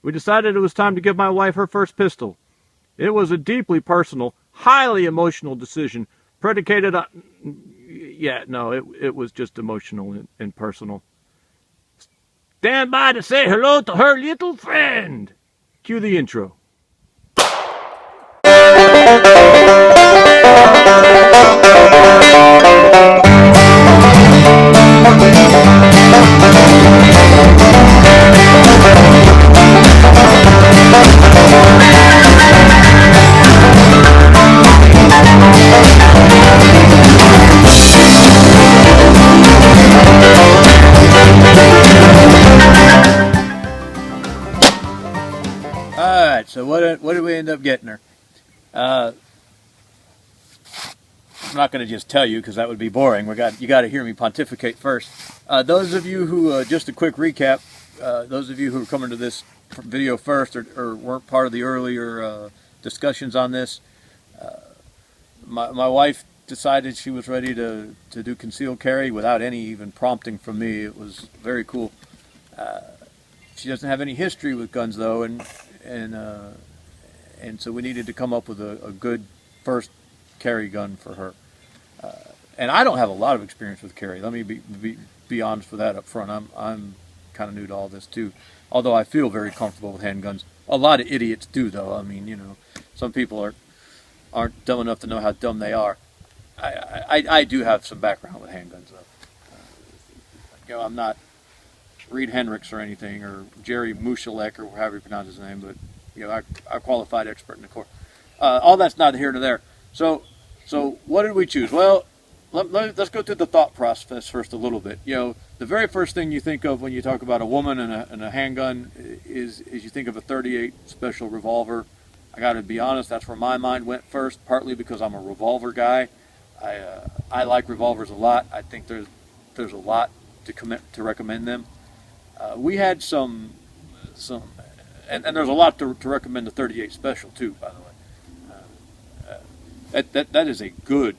we decided it was time to give my wife her first pistol. It was a deeply personal, highly emotional decision, predicated on... Yeah, no, it was just emotional and personal. Stand by to say hello to her little friend. Cue the intro. Alright, so what did we end up getting her? I'm not going to just tell you because that would be boring. You got to hear me pontificate first. Those of you who, just a quick recap, those of you who are coming to this video first or weren't part of the earlier discussions on this, my wife decided she was ready to do concealed carry without any even prompting from me. It was very cool. She doesn't have any history with guns though, and so we needed to come up with a good first carry gun for her. And I don't have a lot of experience with carry. Let me be honest with that up front. I'm kind of new to all this too, although I feel very comfortable with handguns. A lot of idiots do though. I mean, you know, some people aren't dumb enough to know how dumb they are. I do have some background with handguns though. You know, I'm not Reed Hendricks or anything, or Jerry Mushalek, or however you pronounce his name, but you know, I'm a qualified expert in the Corps. All that's neither here nor there. So what did we choose? Well, let's go through the thought process first a little bit. You know, the very first thing you think of when you talk about a woman and a handgun is you think of a .38 special revolver. I got to be honest, that's where my mind went first, partly because I'm a revolver guy. I like revolvers a lot. I think there's a lot to recommend them. We had some, and there's a lot to recommend the .38 special too, by the way. That is a good,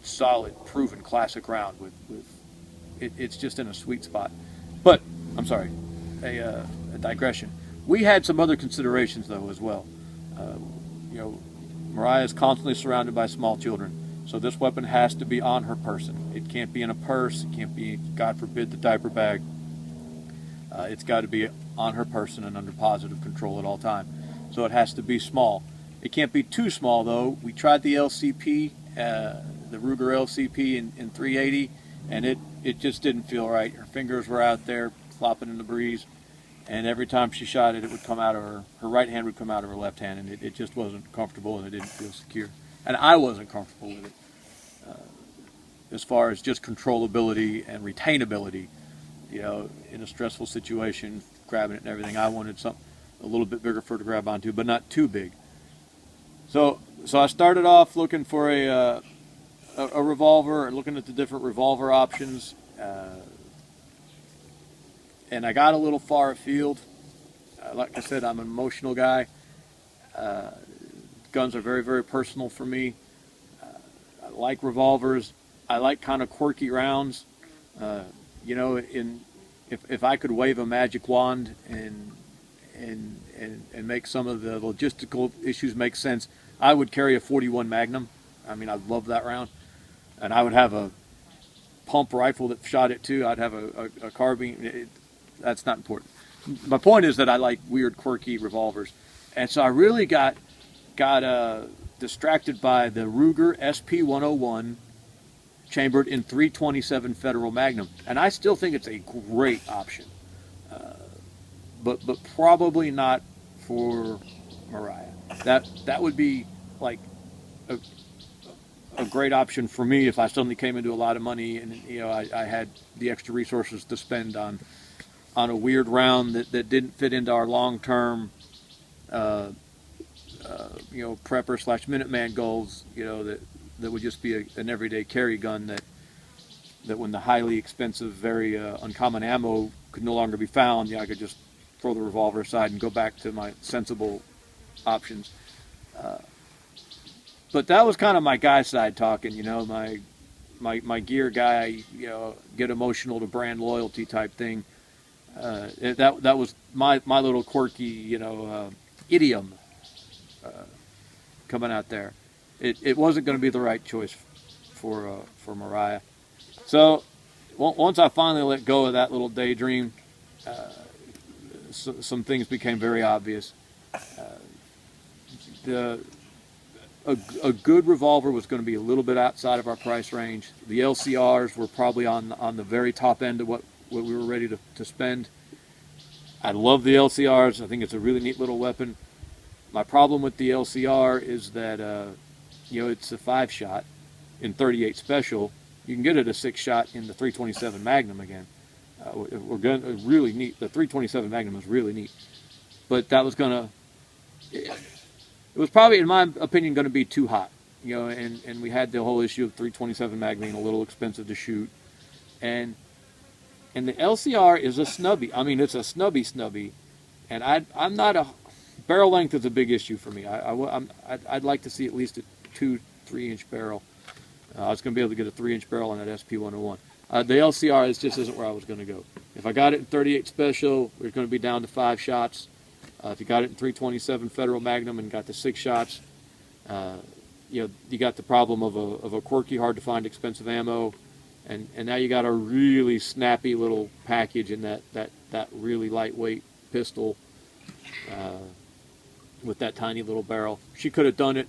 solid, proven classic round. It's just in a sweet spot. But I'm sorry, a digression. We had some other considerations though as well. You know, Mariah is constantly surrounded by small children, so this weapon has to be on her person. It can't be in a purse. It can't be, God forbid, the diaper bag. It's got to be on her person and under positive control at all time. So it has to be small. It can't be too small though. We tried the LCP, the Ruger LCP in .380, and it just didn't feel right. Her fingers were out there flopping in the breeze, and every time she shot it, it would come out of her right hand would come out of her left hand, and it just wasn't comfortable, and it didn't feel secure. And I wasn't comfortable with it. As far as just controllability and retainability, you know, in a stressful situation, grabbing it and everything, I wanted something a little bit bigger for her to grab onto, but not too big. So I started off looking for a revolver and looking at the different revolver options, and I got a little far afield. Like I said, I'm an emotional guy. Guns are very, very personal for me. I like revolvers. I like kind of quirky rounds. You know, if I could wave a magic wand and make some of the logistical issues make sense, I would carry a .41 Magnum. I mean, I love that round, and I would have a pump rifle that shot it too. I'd have a carbine. That's not important. My point is that I like weird, quirky revolvers, and so I really got distracted by the Ruger SP-101 chambered in .327 Federal Magnum, and I still think it's a great option, but probably not for Mariah. That would be like a great option for me if I suddenly came into a lot of money and, you know, I had the extra resources to spend on a weird round that didn't fit into our long-term you know, prepper / Minuteman goals, you know, that would just be an everyday carry gun that when the highly expensive, very uncommon ammo could no longer be found, yeah, I could just throw the revolver aside and go back to my sensible options. But that was kind of my guy side talking, you know, my gear guy, you know, get emotional to brand loyalty type thing. That was my little quirky, idiom coming out there. It wasn't going to be the right choice for Mariah. So once I finally let go of that little daydream, some things became very obvious. A good revolver was going to be a little bit outside of our price range. The LCRs were probably on the very top end of what we were ready to spend. I love the LCRs. I think it's a really neat little weapon. My problem with the LCR is that it's a 5-shot in 38 special. You can get it a 6-shot in the 327 Magnum again. We're going to really neat. The 327 Magnum is really neat, but that was going to. It was probably, in my opinion, going to be too hot, and we had the whole issue of 327 Magnum being a little expensive to shoot, and the LCR is a snubby. I mean, it's a snubby, and I'm not a barrel length is a big issue for me. I'd like to see at least a 2-3 inch barrel. I was going to be able to get a 3-inch barrel on that SP101. The LCR just isn't where I was going to go. If I got it in 38 special, we're going to be down to 5 shots. If you got it in 327 Federal Magnum and got the 6 shots, you got the problem of a quirky, hard to find, expensive ammo, and now you got a really snappy little package in that really lightweight pistol with that tiny little barrel. She could have done it,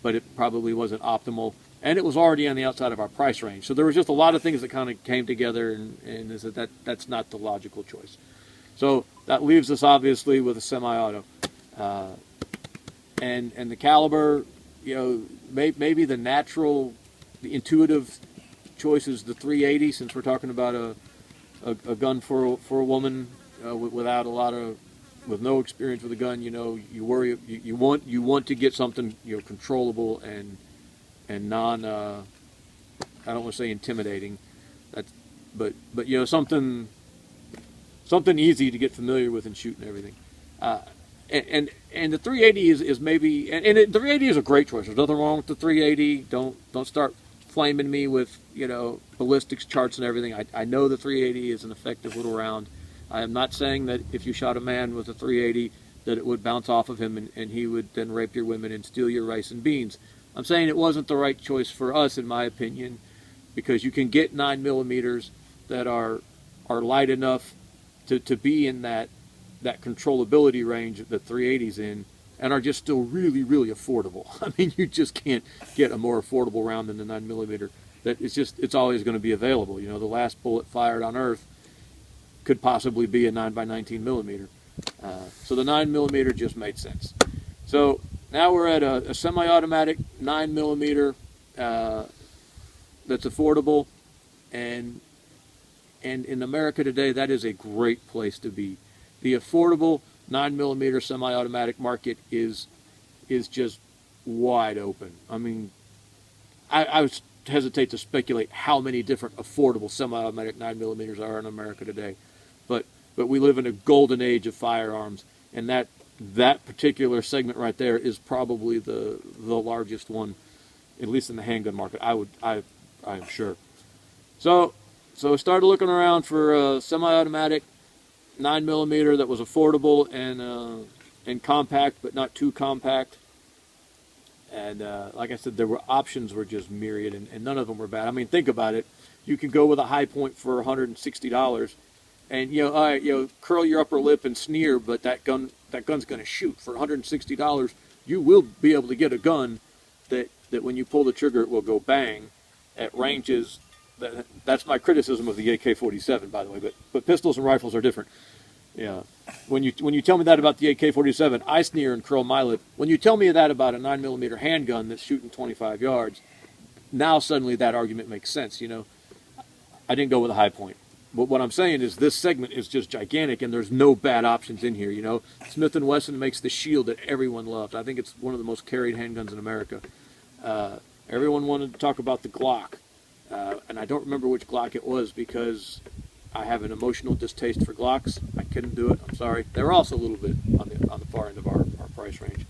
but it probably wasn't optimal, and it was already on the outside of our price range. So there was just a lot of things that kind of came together, and that's not the logical choice. So that leaves us obviously with a semi-auto, and the caliber. Maybe the natural, the intuitive choice is the 380, since we're talking about a gun for a woman without with no experience with a gun. You worry, you want to get something controllable and non. I don't want to say intimidating, but something easy to get familiar with and shoot and everything. And the 380 is maybe, the 380 is a great choice. There's nothing wrong with the 380. Don't start flaming me with ballistics charts and everything. I know the 380 is an effective little round. I am not saying that if you shot a man with a 380 that it would bounce off of him and he would then rape your women and steal your rice and beans. I'm saying it wasn't the right choice for us, in my opinion, because you can get 9mm that are light enough to be in that controllability range that 380's in, and are just still really, really affordable. I mean, you just can't get a more affordable round than the 9mm. It's always going to be available. The last bullet fired on Earth could possibly be a 9x19mm. So the 9mm just made sense. So now we're at a semi-automatic 9mm that's affordable, and in America today, that is a great place to be. The affordable 9mm semi-automatic market is just wide open. I mean, I would hesitate to speculate how many different affordable semi-automatic 9mm are in America today, but we live in a golden age of firearms, and that particular segment right there is probably the largest one, at least in the handgun market. I am sure. So I started looking around for a semi-automatic 9mm that was affordable and compact, but not too compact. And like I said, options were just myriad, and none of them were bad. I mean, think about it. You can go with a high point for $160, and curl your upper lip and sneer, but that gun's going to shoot. For $160, you will be able to get a gun that when you pull the trigger, it will go bang at ranges. That's my criticism of the AK-47, by the way. But pistols and rifles are different. Yeah. When you tell me that about the AK-47, I sneer and curl my lip. When you tell me that about a 9mm handgun that's shooting 25 yards, now suddenly that argument makes sense. I didn't go with a high point. But what I'm saying is this segment is just gigantic, and there's no bad options in here. Smith & Wesson makes the Shield that everyone loved. I think it's one of the most carried handguns in America. Everyone wanted to talk about the Glock. And I don't remember which Glock it was because I have an emotional distaste for Glocks. I couldn't do it. I'm sorry. They're also a little bit on the far end of our price range.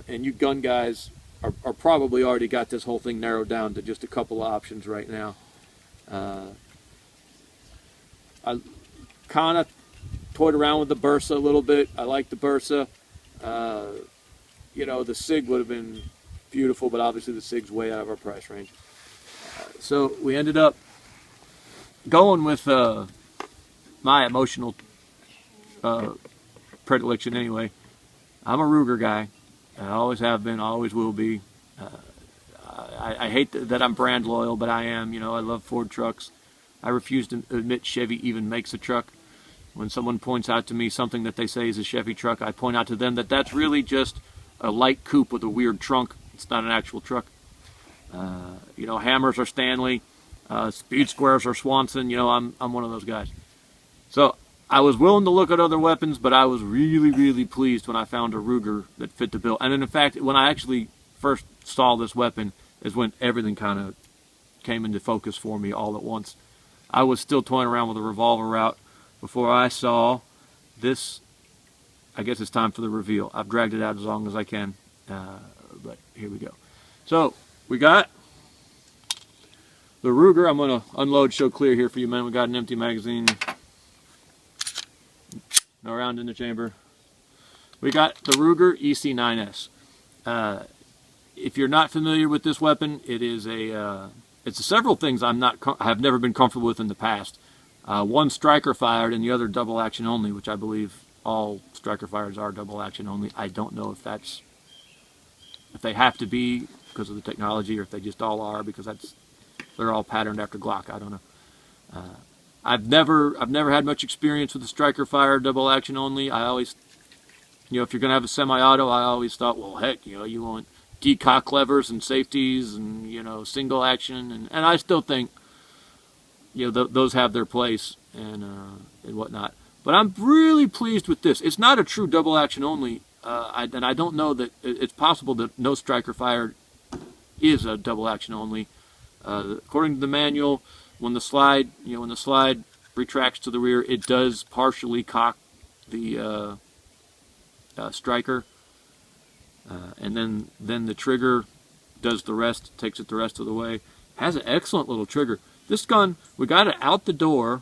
And you gun guys are probably already got this whole thing narrowed down to just a couple of options right now. kind of toyed around with the Bursa a little bit. I like the Bursa. You know, the Sig would have been beautiful, but obviously the Sig's way out of our price range. So we ended up going with my emotional predilection anyway. I'm a Ruger guy. I always have been, always will be. I hate that I'm brand loyal, but I am. You know, I love Ford trucks. I refuse to admit Chevy even makes a truck. When someone points out to me something that they say is a Chevy truck, I point out to them that that's really just a light coupe with a weird trunk. It's not an actual truck. You know, Hammers are Stanley, Speed Squares are Swanson. You know, I'm one of those guys. So I was willing to look at other weapons, but I was really, really pleased when I found a Ruger that fit the bill. And in fact, when I actually first saw this weapon is when everything kind of came into focus for me all at once. I was still toying around with a revolver route before I saw this. I guess it's time for the reveal. I've dragged it out as long as I can, but here we go. So we got the Ruger. I'm going to unload, show clear here for you, men. We got an empty magazine. No round in the chamber. We got the Ruger EC9S. If you're not familiar with this weapon, it is it's several things I have never been comfortable with in the past. One striker fired and the other double action only, which I believe all striker fires are double action only. I don't know if they have to be because of the technology, or if they just all are because they're all patterned after Glock. I don't know. I've never had much experience with the striker fire double action only. I always, you know, if you're gonna have a semi-auto, I always thought, well, heck, you know, you want decock levers and safeties and, you know, single action, and I still think, you know, those have their place and whatnot. But I'm really pleased with this. It's not a true double action only, and I don't know that it's possible that no striker fire is a double action only. According to the manual, when the slide retracts to the rear, it does partially cock the striker, and then the trigger does the rest, takes it the rest of the way. Has an excellent little trigger. This gun, we got it out the door.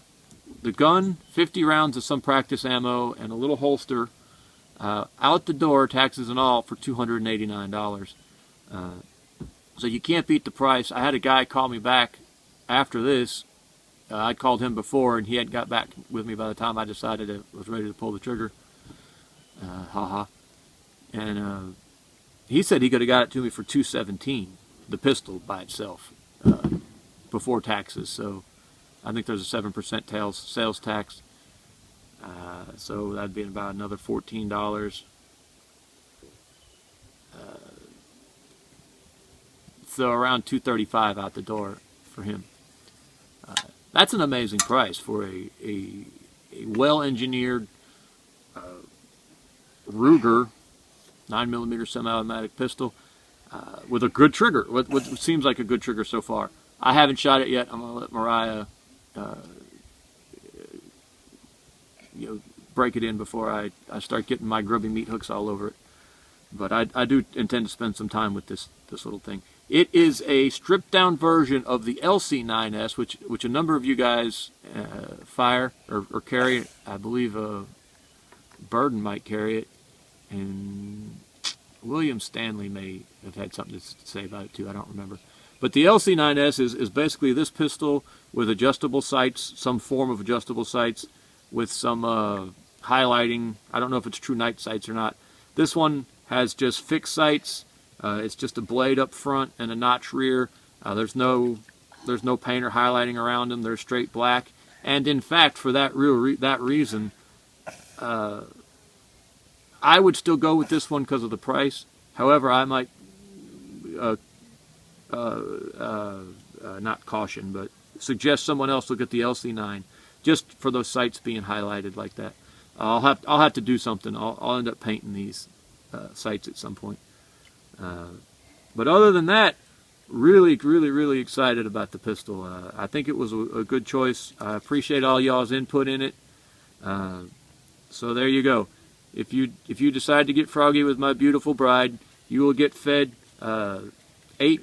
The gun, 50 rounds of some practice ammo and a little holster, out the door, taxes and all, for $289. So you can't beat the price. I had a guy call me back after this. I called him before, and he hadn't got back with me by the time I decided I was ready to pull the trigger. And he said he could have got it to me for $217, the pistol by itself, before taxes. So I think there's a 7% sales tax. So that'd be about another $14. So around $235 out the door for him. That's an amazing price for a well-engineered Ruger 9mm semi-automatic pistol with a good trigger. What seems like a good trigger so far. I haven't shot it yet. I'm gonna let Mariah break it in before I start getting my grubby meat hooks all over it. But I do intend to spend some time with this little thing. It is a stripped-down version of the LC9S, which a number of you guys fire or carry. I believe Burden might carry it, and William Stanley may have had something to say about it too. I don't remember. But the LC9S is basically this pistol with adjustable sights, some form of adjustable sights, with some highlighting. I don't know if it's true night sights or not. This one has just fixed sights. It's just a blade up front and a notch rear. There's no paint or highlighting around them. They're straight black. And in fact, for that reason, I would still go with this one because of the price. However, I might not caution, but suggest someone else look at the LC9 just for those sights being highlighted like that. I'll have to do something. I'll end up painting these sights at some point. But other than that, really excited about the pistol. I think it was a good choice. I appreciate all y'all's input in it. So there you go. If you decide to get froggy with my beautiful bride, you will get fed 8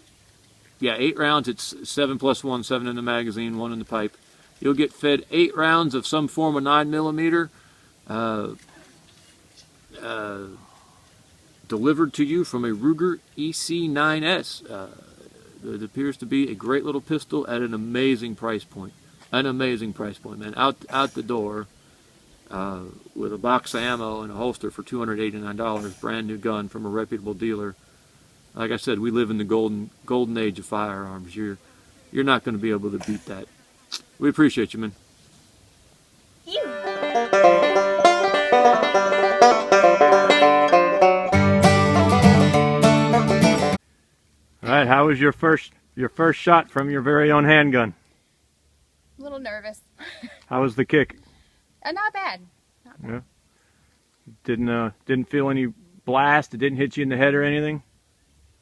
rounds. It's 7 + 1, 7 in the magazine, 1 in the pipe. You'll get fed 8 rounds of some form of 9mm delivered to you from a Ruger EC9S. It appears to be a great little pistol at an amazing price point. An amazing price point, man. Out the door with a box of ammo and a holster for $289, brand new gun from a reputable dealer. Like I said, we live in the golden age of firearms. You're not going to be able to beat that. We appreciate you, man. All right, how was your first shot from your very own handgun? A little nervous. How was the kick? Not bad. Not bad. Yeah. Didn't feel any blast? It didn't hit you in the head or anything?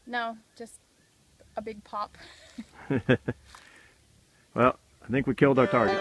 No, just a big pop. Well, I think we killed our target.